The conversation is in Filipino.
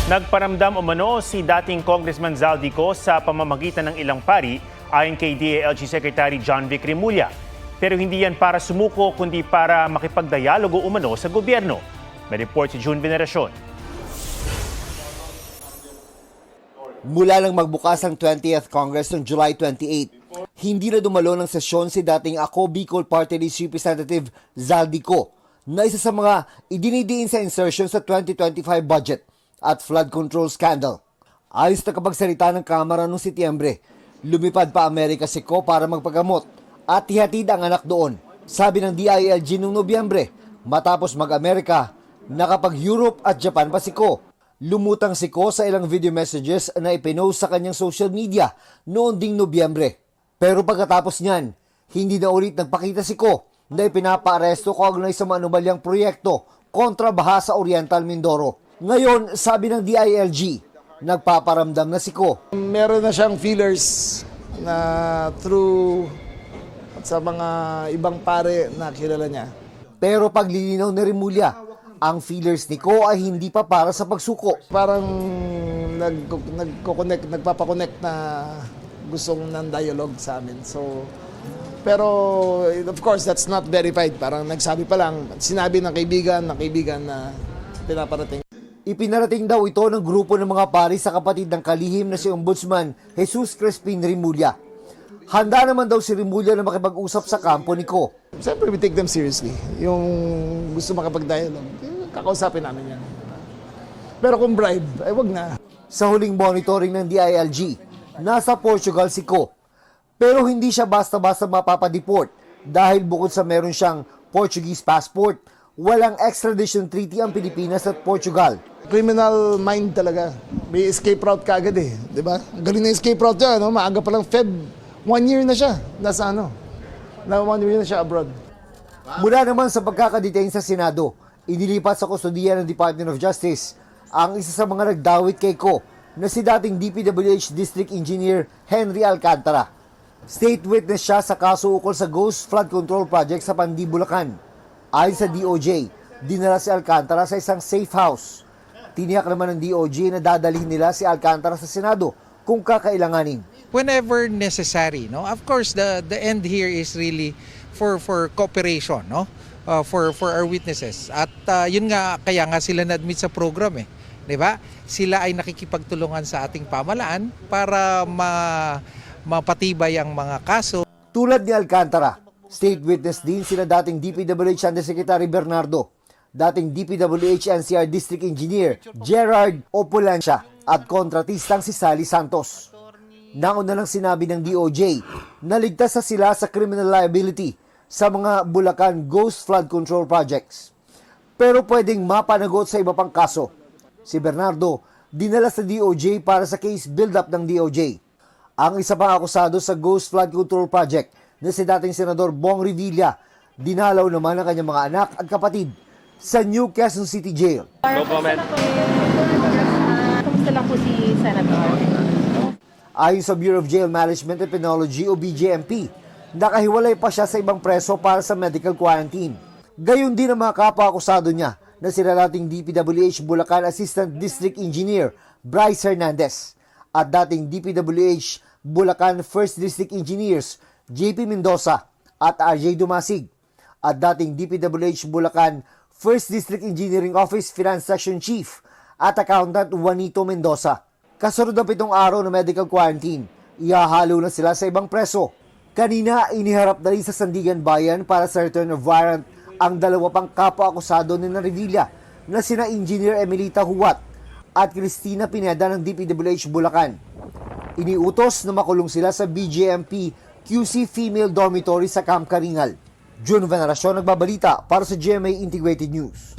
Nagparamdam umano si dating Congressman Zaldico sa pamamagitan ng ilang pari ayon kay DILG Secretary John Vic Remulla. Pero hindi yan para sumuko kundi para makipagdialogo umano sa gobyerno. May report si June Veneracion. Mula nang magbukas ang 20th Congress noong July 28, hindi na dumalo ng sesyon si dating Ako Bicol Party List Representative Zaldico na isa sa mga idinidiin sa insertion sa 2025 budget at flood control scandal. Ayos na kapagsalita ng Kamara noong Setyembre, lumipad pa Amerika si Ko para magpagamot at ihatid ang anak doon. Sabi ng DILG noong Nobyembre, matapos mag-Amerika, nakapag-Europe at Japan pa si Ko. Lumutang si Ko sa ilang video messages na ipinost sa kanyang social media noong ding Nobyembre. Pero pagkatapos niyan, hindi na ulit nagpakita si Ko na ipinapa-aresto kaugnay sa manubalyang proyekto kontra baha sa Oriental Mindoro. Ngayon, sabi ng DILG, nagpaparamdam na si Ko. Meron na siyang feelers na through sa mga ibang pare na kilala niya. Pero paglilinaw ni Remulla, ang feelers ni Ko ay hindi pa para sa pagsuko. Parang nagpapakonect na gustong ng dialogue sa amin. So, pero of course, that's not verified. Parang nagsabi pa lang, sinabi ng kaibigan na pinaparating. Ipinarating daw ito ng grupo ng mga pari sa kapatid ng kalihim na si Ombudsman Jesus Crespin Remulla. Handa naman daw si Remulla na makipag-usap sa kampo ni Ko. Siyempre, we take them seriously. Yung gusto makapag-dialogue, kakausapin namin yan. Pero kung bribe, ay wag na. Sa huling monitoring ng DILG, nasa Portugal si Ko. Pero hindi siya basta-basta mapapadeport dahil bukod sa meron siyang Portuguese passport, walang extradition treaty ang Pilipinas at Portugal. Criminal mind talaga. May escape route kaagad eh. Di ba? Ang galing na escape route niya. No? Maaga pa lang Feb. 1 year na siya. Nasa ano? Na 1 year na siya abroad. Mula naman sa pagkakadetain sa Senado, inilipat sa kustodiya ng Department of Justice ang isa sa mga nagdawit kay Ko na si dating DPWH District Engineer Henry Alcantara. State witness siya sa kaso ukol sa Ghost Flood Control Project sa Pandi, Bulacan. Ayon sa DOJ, dinala si Alcantara sa isang safe house. Tiniyak naman ng DOJ na dadalhin nila si Alcantara sa Senado kung kakailanganin. Whenever necessary, no? Of course, the end here is really for cooperation, no? For our witnesses. At yun nga, kaya nga sila na-admit sa program eh. 'Di ba? Sila ay nakikipagtulungan sa ating pamahalaan para mapatibay ang mga kaso. Tulad ni Alcantara, state witness din sila dating DPWH Undersecretary Bernardo, dating DPWH NCR District Engineer Gerard Opolancia at kontratistang si Sally Santos. Nauna lang sinabi ng DOJ na ligtas na sila sa criminal liability sa mga Bulacan Ghost Flood Control Projects. Pero pwedeng mapanagot sa iba pang kaso. Si Bernardo dinala sa DOJ para sa case build-up ng DOJ. Ang isa pang akusado sa Ghost Flood Control Project na si dating Senador Bong Revilla, dinalaw naman ang kanyang mga anak at kapatid sa New Quezon City Jail. No comment. Kumusta lang po si Senator? Ayon sa Bureau of Jail Management and Penology o BJMP, nakahiwalay pa siya sa ibang preso para sa medical quarantine. Gayon din ang mga kapwa-akusado niya na sila dating DPWH Bulacan Assistant District Engineer Bryce Hernandez at dating DPWH Bulacan First District Engineers JP Mendoza at RJ Dumasig at dating DPWH Bulacan First District Engineering Office Finance Section Chief at Accountant Juanito Mendoza. Kasunod ng 7 araw na medical quarantine, ihahalo na sila sa ibang preso. Kanina, iniharap na rin sa Sandigan Bayan para sa return of warrant ang dalawa pang kapwa-akusado ni Revilla na sina Engineer Emilita Huwat at Cristina Pineda ng DPWH Bulacan. Iniutos na makulong sila sa BJMP QC Female Dormitory sa Camp Karingal. June Veneracion nagbabalita para sa GMA Integrated News.